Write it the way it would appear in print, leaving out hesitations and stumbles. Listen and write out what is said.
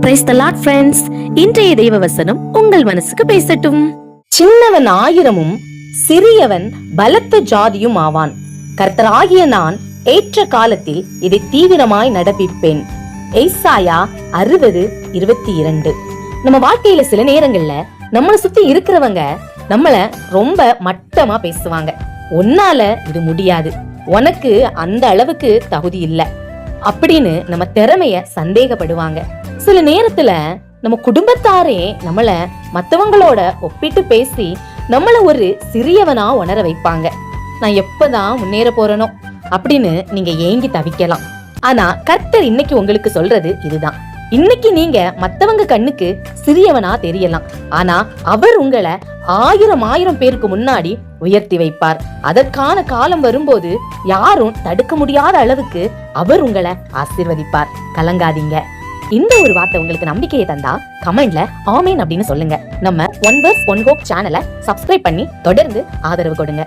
Praise the Lord friends. இன்றைய தெய்வ வசனம் உங்கள் மனசுக்கு பேசட்டும். சின்னவன் ஆயிரமும் சிறியவன் பலத்த ஜாதியும் ஆவான். கர்த்தராகிய நான் ஏற்ற காலத்தில் இதை தீவிரமாய் நடப்பிப்பேன். ஏசாயா 60:22. நம்ம வாழ்க்கையில சில நேரங்கள்ல நம்மளை சுத்தி இருக்கிறவங்க நம்மள ரொம்ப மட்டமா பேசுவாங்க. உன்னால இது முடியாது, உனக்கு அந்த அளவுக்கு தகுதி இல்ல அப்படின்னு நம்ம திறமைய சந்தேகப்படுவாங்க. சில நேரத்துல நம்ம குடும்பத்தாரே நம்மள மத்தவங்களோட ஒப்பிட்டு பேசி நம்மள ஒரு சிறியவனா உணர வைப்பாங்க. நான் எப்பதான் முன்னேற போறனோ அப்படின்னு நீங்க ஏங்கி தவிக்கலாம். ஆனா கர்த்தர் இன்னைக்கு உங்களுக்கு சொல்றது இதுதான். இன்னைக்கு நீங்க மத்தவங்க கண்ணுக்கு சிறியவனா தெரியலாம், ஆனா அவர் உங்களை ஆயிரம் பேருக்கு முன்னாடி உயர்த்தி வைப்பார். அதற்கான காலம் வரும்போது யாரும் தடுக்க முடியாத அளவுக்கு அவர் உங்களை ஆசீர்வதிப்பார். கலங்காதீங்க. இந்த ஒரு வார்த்தை உங்களுக்கு நம்பிக்கையை தந்தா கமெண்ட்ல ஆமேன் அப்படின்னு சொல்லுங்க. நம்ம ஒன் வர்ஸ் ஒன் ஹோப் சேனலை சப்ஸ்கிரைப் பண்ணி தொடர்ந்து ஆதரவு கொடுங்க.